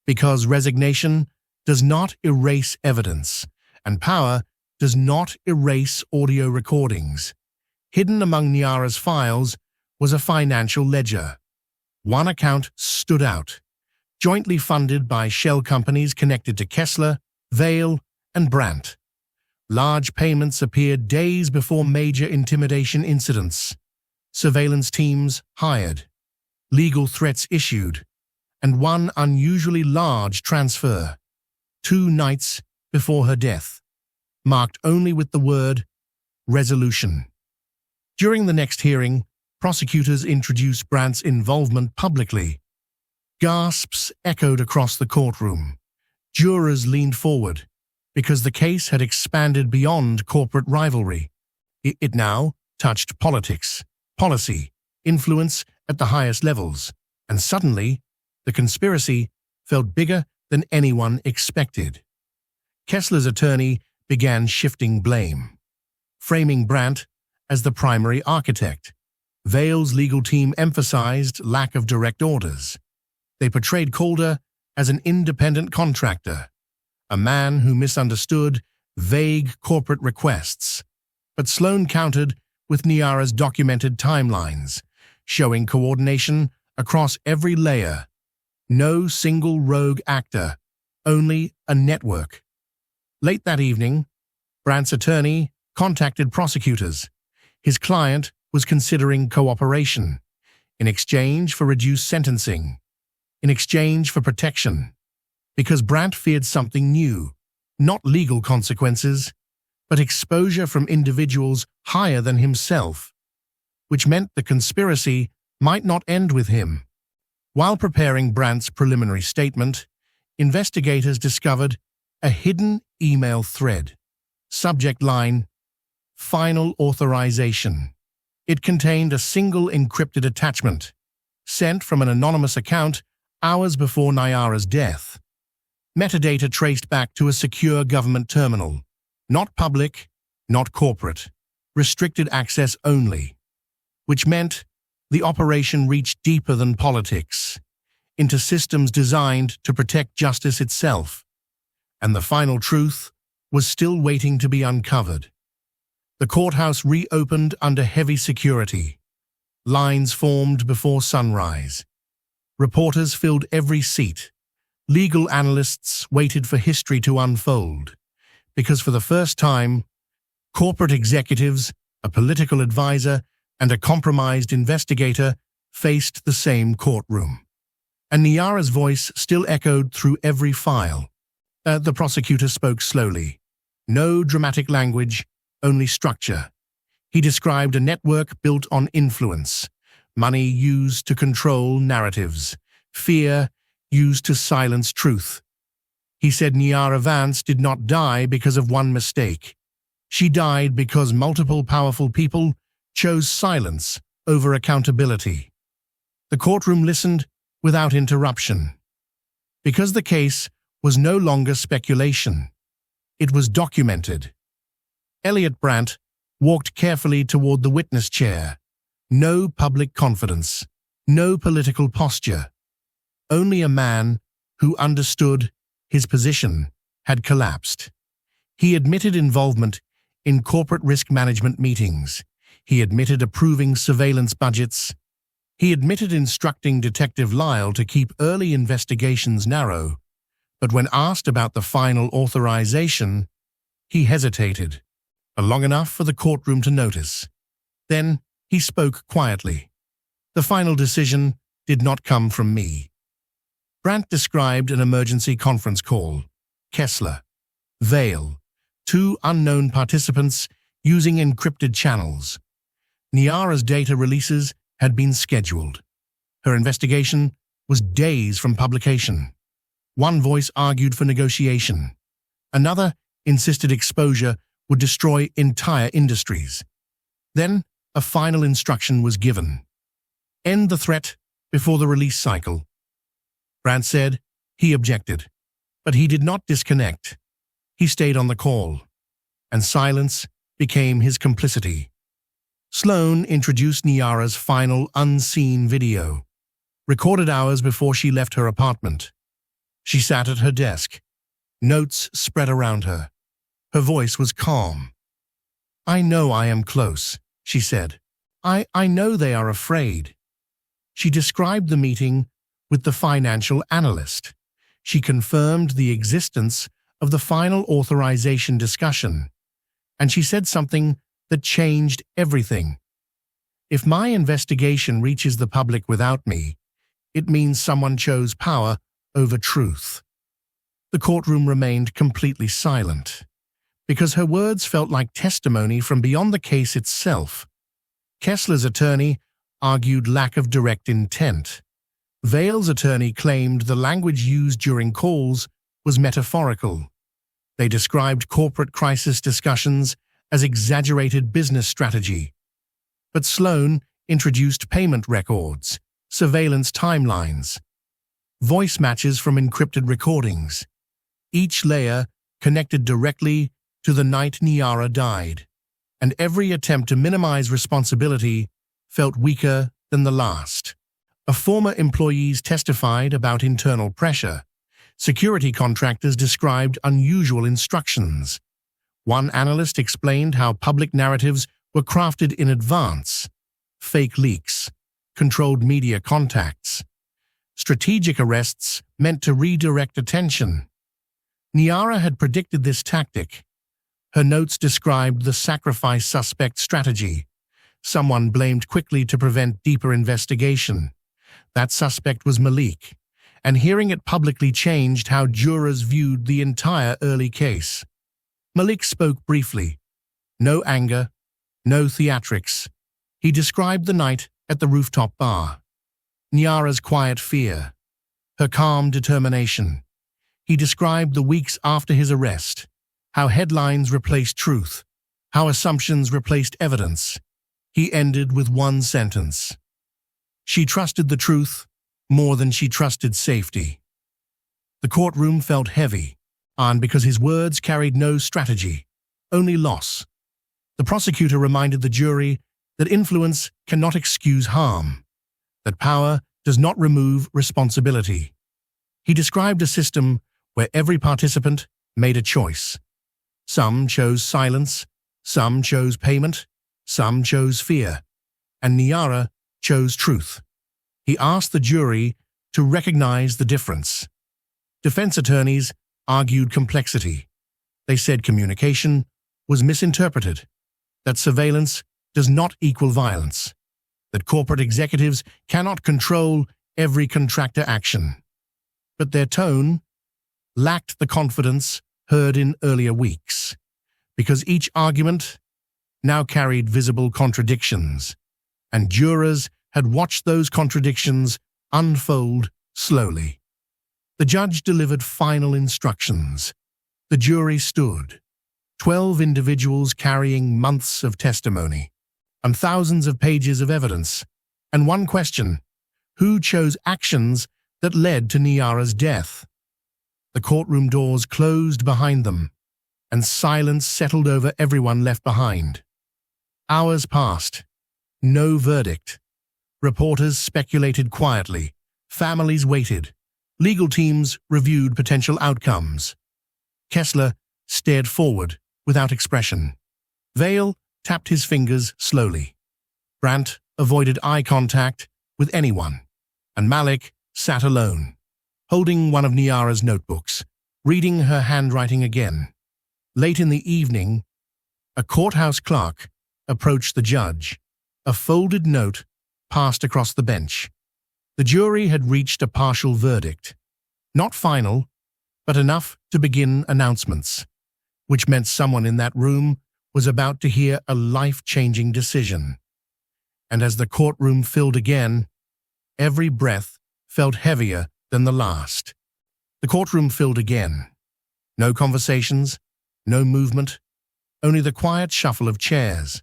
because resignation does not erase evidence, and power does not erase audio recordings. Hidden among Niara's files was a financial ledger. One account stood out, jointly funded by shell companies connected to Kessler, Vale, and Brandt. Large payments appeared days before major intimidation incidents. Surveillance teams hired, legal threats issued, and one unusually large transfer, 2 nights before her death, marked only with the word resolution. During the next hearing, prosecutors introduced Brandt's involvement publicly. Gasps echoed across the courtroom. Jurors leaned forward, because the case had expanded beyond corporate rivalry. It now touched politics, policy, influence at the highest levels, and suddenly, the conspiracy felt bigger than anyone expected. Kessler's attorney began shifting blame, framing Brandt as the primary architect. Vale's legal team emphasized lack of direct orders. They portrayed Calder as an independent contractor, a man who misunderstood vague corporate requests. But Sloan countered with Niara's documented timelines, showing coordination across every layer. No single rogue actor, only a network. Late that evening, Brandt's attorney contacted prosecutors. His client was considering cooperation, in exchange for reduced sentencing, in exchange for protection, because Brandt feared something new, not legal consequences, but exposure from individuals higher than himself, which meant the conspiracy might not end with him. While preparing Brandt's preliminary statement, investigators discovered a hidden email thread. Subject line, "Final authorization." It contained a single encrypted attachment, sent from an anonymous account hours before Niara's death. Metadata traced back to a secure government terminal, not public, not corporate, restricted access only, which meant the operation reached deeper than politics, into systems designed to protect justice itself. And the final truth was still waiting to be uncovered. The courthouse reopened under heavy security. Lines formed before sunrise. Reporters filled every seat. Legal analysts waited for history to unfold, because for the first time, corporate executives, a political advisor, and a compromised investigator faced the same courtroom. And Niara's voice still echoed through every file. The prosecutor spoke slowly. No dramatic language, only structure. He described a network built on influence, money used to control narratives, fear used to silence truth. He said Niara Vance did not die because of one mistake. She died because multiple powerful people chose silence over accountability. The courtroom listened without interruption. Because the case was no longer speculation. It was documented. Elliot Brandt walked carefully toward the witness chair. No public confidence, no political posture. Only a man who understood his position had collapsed. He admitted involvement in corporate risk management meetings. He admitted approving surveillance budgets. He admitted instructing Detective Lyle to keep early investigations narrow. But when asked about the final authorization, He hesitated, long enough for the courtroom to notice. Then he spoke quietly. The final decision did not come from me. Brandt described an emergency conference call. Kessler, Vale, 2 unknown participants using encrypted channels. Niara's data releases had been scheduled. Her investigation was days from publication. One voice argued for negotiation. Another insisted exposure would destroy entire industries. Then a final instruction was given. End the threat before the release cycle. Brandt said he objected, but he did not disconnect. He stayed on the call, and silence became his complicity. Sloan introduced Niara's final unseen video, recorded hours before she left her apartment. She sat at her desk, notes spread around her. Her voice was calm. "I know I am close," she said. I know they are afraid." She described the meeting with the financial analyst. She confirmed the existence of the final authorization discussion, and she said something that changed everything. "If my investigation reaches the public without me, it means someone chose power over truth." The courtroom remained completely silent, because her words felt like testimony from beyond the case itself. Kessler's attorney argued lack of direct intent. Vale's attorney claimed the language used during calls was metaphorical. They described corporate crisis discussions as exaggerated business strategy. But Sloan introduced payment records, surveillance timelines, voice matches from encrypted recordings, each layer connected directly to the night Niara died, and every attempt to minimize responsibility felt weaker than the last. Former employees testified about internal pressure. Security contractors described unusual instructions. One analyst explained how public narratives were crafted in advance. Fake leaks, controlled media contacts, strategic arrests meant to redirect attention. Niara had predicted this tactic. Her notes described the sacrifice suspect strategy. Someone blamed quickly to prevent deeper investigation. That suspect was Malik, and hearing it publicly changed how jurors viewed the entire early case. Malik spoke briefly. No anger, no theatrics. He described the night at the rooftop bar. Niara's quiet fear, her calm determination. He described the weeks after his arrest, how headlines replaced truth, how assumptions replaced evidence. He ended with one sentence. She trusted the truth more than she trusted safety. The courtroom felt heavy, and because his words carried no strategy, only loss. The prosecutor reminded the jury that influence cannot excuse harm, that power does not remove responsibility. He described a system where every participant made a choice. Some chose silence, some chose payment, some chose fear, and Niara chose truth. He asked the jury to recognize the difference. Defense attorneys argued complexity. They said communication was misinterpreted, that surveillance does not equal violence, that corporate executives cannot control every contractor action. But their tone lacked the confidence heard in earlier weeks, because each argument now carried visible contradictions, and jurors had watched those contradictions unfold slowly. The judge delivered final instructions. The jury stood, 12 individuals carrying months of testimony, and thousands of pages of evidence, and one question: who chose actions that led to Niara's death? The courtroom doors closed behind them, and silence settled over everyone left behind. Hours passed. No verdict. Reporters speculated quietly. Families waited. Legal teams reviewed potential outcomes. Kessler stared forward without expression. Vale tapped his fingers slowly. Brandt avoided eye contact with anyone, and Malik sat alone, holding one of Niara's notebooks, reading her handwriting again. Late in the evening, a courthouse clerk approached the judge. A folded note passed across the bench. The jury had reached a partial verdict. Not final, but enough to begin announcements, which meant someone in that room was about to hear a life-changing decision. And as the courtroom filled again, every breath felt heavier than the last. The courtroom filled again. No conversations, no movement, only the quiet shuffle of chairs.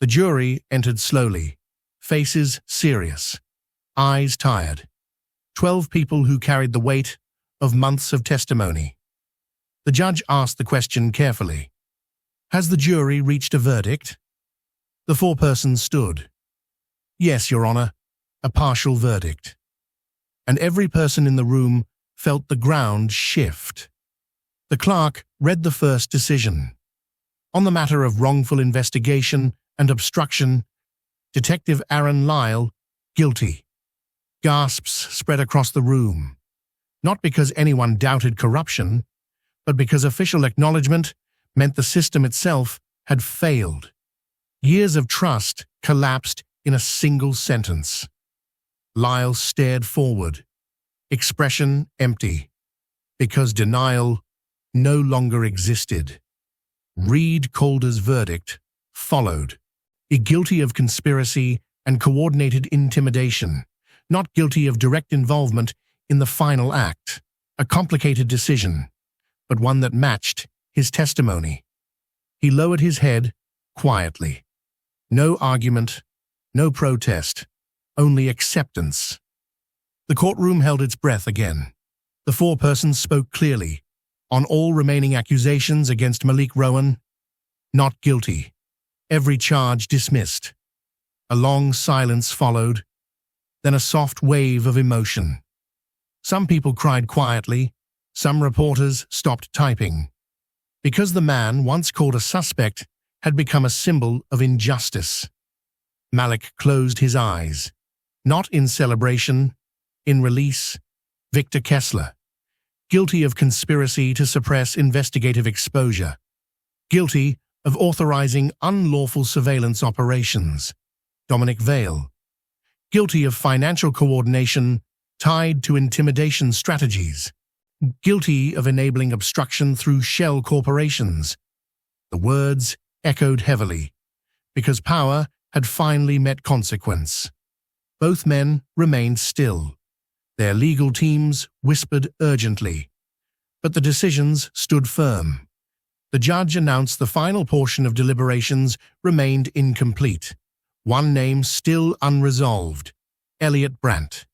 The jury entered slowly, faces serious, eyes tired. 12 people who carried the weight of months of testimony. The judge asked the question carefully. Has the jury reached a verdict? The foreperson stood. Yes, Your Honor, a partial verdict. And every person in the room felt the ground shift. The clerk read the first decision. On the matter of wrongful investigation and obstruction, Detective Aaron Lyle, guilty. Gasps spread across the room, not because anyone doubted corruption, but because official acknowledgement meant the system itself had failed. Years of trust collapsed in a single sentence. Lyle stared forward, expression empty, because denial no longer existed. Reed Calder's verdict followed. Guilty of conspiracy and coordinated intimidation, not guilty of direct involvement in the final act. A complicated decision, but one that matched his testimony. He lowered his head quietly. No argument, no protest, only acceptance. The courtroom held its breath again. The foreperson spoke clearly. On all remaining accusations against Malik Rowan, not guilty. Every charge dismissed. A long silence followed, then a soft wave of emotion. Some people cried quietly, some reporters stopped typing, because the man once called a suspect had become a symbol of injustice. Malik closed his eyes, not in celebration, in release. Victor Kessler, guilty of conspiracy to suppress investigative exposure, guilty of authorizing unlawful surveillance operations. Dominic Vale, guilty of financial coordination tied to intimidation strategies, guilty of enabling obstruction through shell corporations. The words echoed heavily, because power had finally met consequence. Both men remained still. Their legal teams whispered urgently, but the decisions stood firm. The judge announced the final portion of deliberations remained incomplete. One name still unresolved, Elliot Brandt,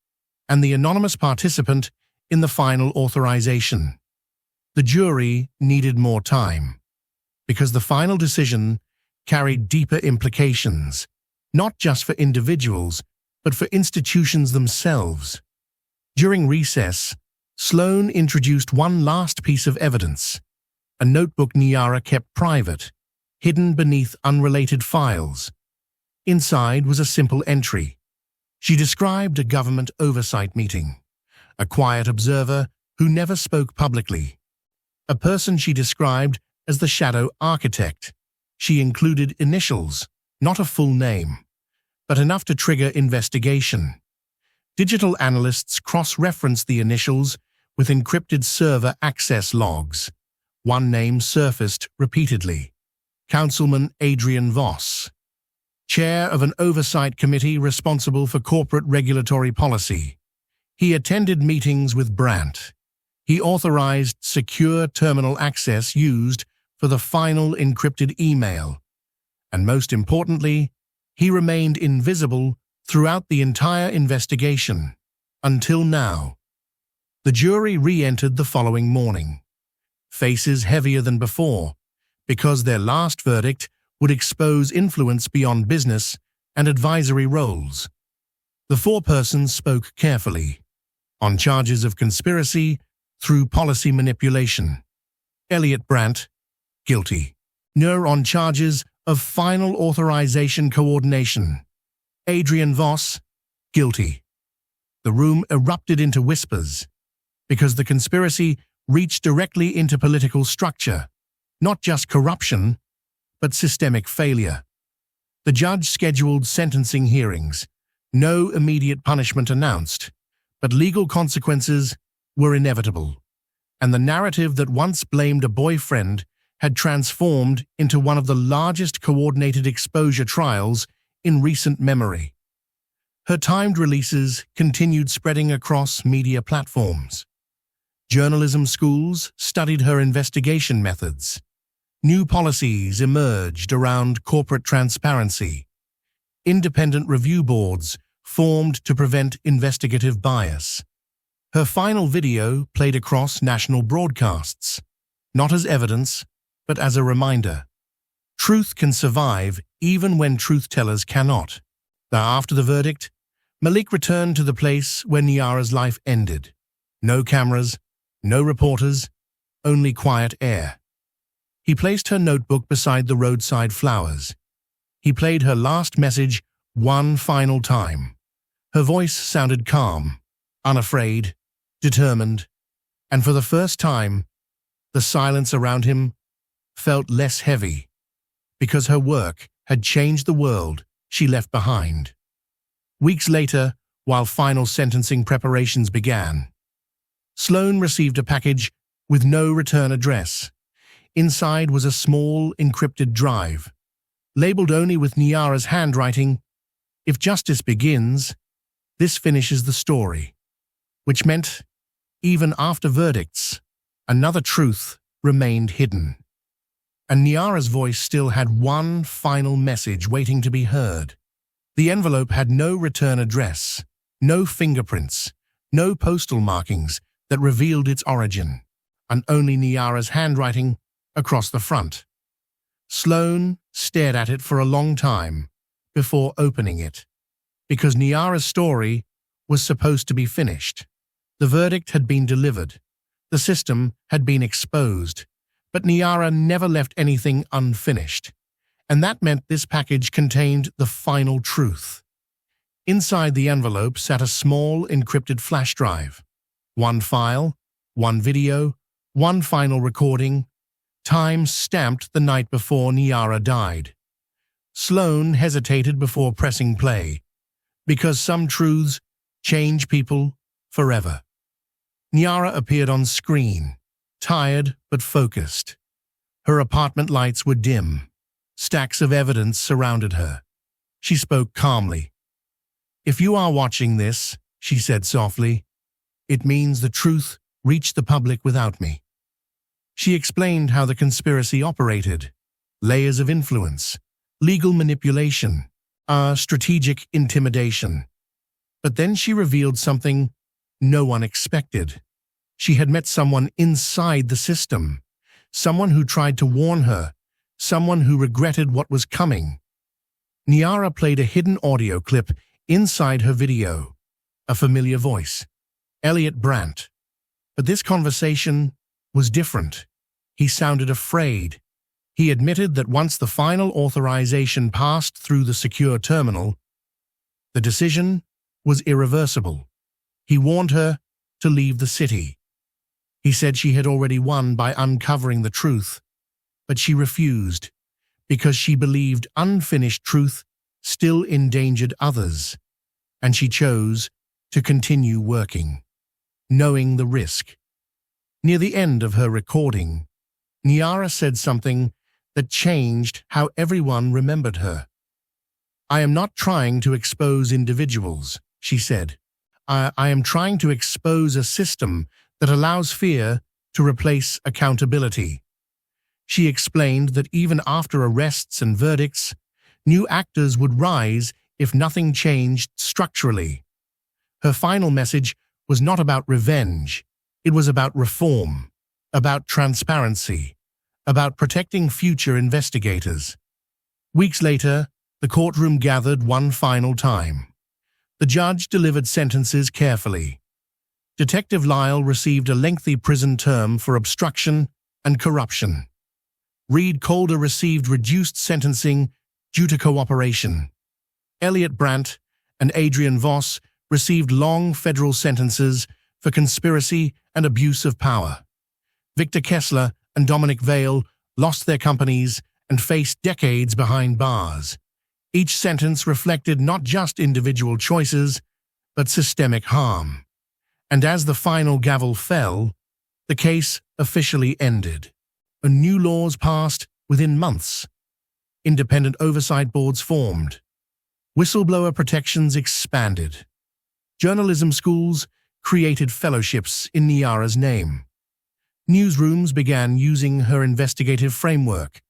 and the anonymous participant in the final authorization. The jury needed more time, because the final decision carried deeper implications, not just for individuals, but for institutions themselves. During recess, Sloan introduced one last piece of evidence, a notebook Niara kept private, hidden beneath unrelated files. Inside was a simple entry. She described a government oversight meeting, a quiet observer who never spoke publicly. A person she described as the shadow architect. She included initials, not a full name, but enough to trigger investigation. Digital analysts cross-referenced the initials with encrypted server access logs. One name surfaced repeatedly: Councilman Adrian Voss, chair of an oversight committee responsible for corporate regulatory policy. He attended meetings with Brandt. He authorized secure terminal access used for the final encrypted email. And most importantly, he remained invisible throughout the entire investigation, until now. The jury re-entered the following morning, faces heavier than before, because their last verdict would expose influence beyond business and advisory roles. The foreperson spoke carefully, on charges of conspiracy through policy manipulation. Elliot Brandt, guilty. Nur on charges of final authorization coordination. Adrian Voss, guilty. The room erupted into whispers, because the conspiracy reached directly into political structure. Not just corruption, but systemic failure. The judge scheduled sentencing hearings. No immediate punishment announced, but legal consequences were inevitable. And the narrative that once blamed a boyfriend had transformed into one of the largest coordinated exposure trials in recent memory. Her timed releases continued spreading across media platforms. Journalism schools studied her investigation methods. New policies emerged around corporate transparency. Independent review boards formed to prevent investigative bias. Her final video played across national broadcasts, not as evidence, but as a reminder. Truth can survive even when truth-tellers cannot. After the verdict, Malik returned to the place where Niara's life ended. No cameras, no reporters, only quiet air. He placed her notebook beside the roadside flowers. He played her last message one final time. Her voice sounded calm, unafraid, determined, and for the first time, the silence around him felt less heavy, because her work had changed the world she left behind. Weeks later, while final sentencing preparations began, Sloan received a package with no return address. Inside was a small, encrypted drive, labeled only with Niara's handwriting, "If justice begins, this finishes the story," which meant, even after verdicts, another truth remained hidden. And Niara's voice still had one final message waiting to be heard. The envelope had no return address, no fingerprints, no postal markings that revealed its origin, and only Niara's handwriting across the front. Sloan stared at it for a long time before opening it, because Niara's story was supposed to be finished. The verdict had been delivered. The system had been exposed. But Niara never left anything unfinished, and that meant this package contained the final truth. Inside the envelope sat a small encrypted flash drive. One file, one video, one final recording, time stamped the night before Niara died. Sloan hesitated before pressing play, because some truths change people forever. Niara appeared on screen, tired but focused. Her apartment lights were dim. Stacks of evidence surrounded her. She spoke calmly. "If you are watching this," she said softly, "it means the truth reached the public without me." She explained how the conspiracy operated: layers of influence, legal manipulation, strategic intimidation. But then she revealed something no one expected. She had met someone inside the system, someone who tried to warn her, someone who regretted what was coming. Niara played a hidden audio clip inside her video, a familiar voice, Elliot Brandt. But this conversation was different. He sounded afraid. He admitted that once the final authorization passed through the secure terminal, the decision was irreversible. He warned her to leave the city. He said she had already won by uncovering the truth, but she refused because she believed unfinished truth still endangered others, and she chose to continue working, knowing the risk. Near the end of her recording, Niara said something that changed how everyone remembered her. "I am not trying to expose individuals," she said. I am trying to expose a system that allows fear to replace accountability." She explained that even after arrests and verdicts, new actors would rise if nothing changed structurally. Her final message was not about revenge. It was about reform, about transparency, about protecting future investigators. Weeks later, the courtroom gathered one final time. The judge delivered sentences carefully. Detective Lyle received a lengthy prison term for obstruction and corruption. Reed Calder received reduced sentencing due to cooperation. Elliot Brandt and Adrian Voss received long federal sentences for conspiracy and abuse of power. Victor Kessler and Dominic Vale lost their companies, and faced decades behind bars. Each sentence reflected not just individual choices, but systemic harm. And as the final gavel fell, the case officially ended. New laws passed within months. Independent oversight boards formed. Whistleblower protections expanded. Journalism schools created fellowships in Niara's name. Newsrooms began using her investigative framework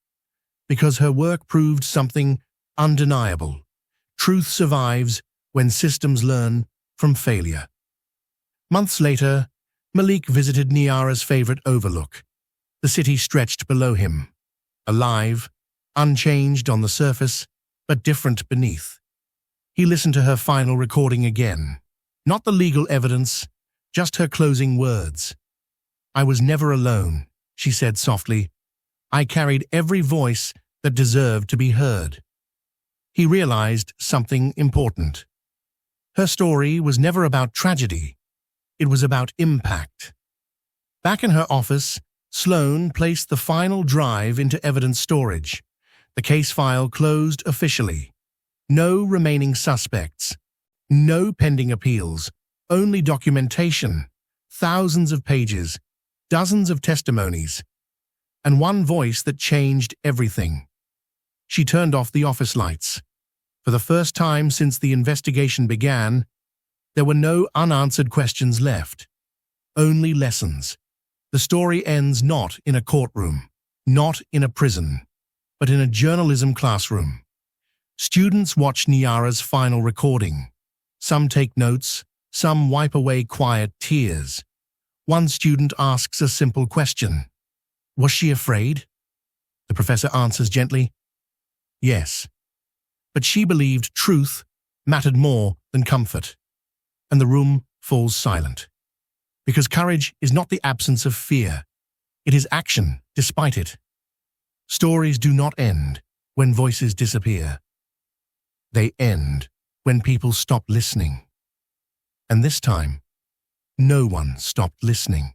because her work proved something undeniable. Truth survives when systems learn from failure. Months later, Malik visited Niara's favorite overlook. The city stretched below him, alive, unchanged on the surface, but different beneath. He listened to her final recording again. Not the legal evidence, just her closing words. "I was never alone," she said softly. "I carried every voice that deserved to be heard." He realized something important. Her story was never about tragedy. It was about impact. Back in her office, Sloan placed the final drive into evidence storage. The case file closed officially. No remaining suspects. No pending appeals. Only documentation. Thousands of pages. Dozens of testimonies. And one voice that changed everything. She turned off the office lights. For the first time since the investigation began, there were no unanswered questions left. Only lessons. The story ends not in a courtroom, not in a prison, but in a journalism classroom. Students watch Niara's final recording. Some take notes, some wipe away quiet tears. One student asks a simple question. "Was she afraid?" The professor answers gently, "Yes." But she believed truth mattered more than comfort. And the room falls silent. Because courage is not the absence of fear. It is action despite it. Stories do not end when voices disappear. They end when people stop listening. And this time, no one stopped listening.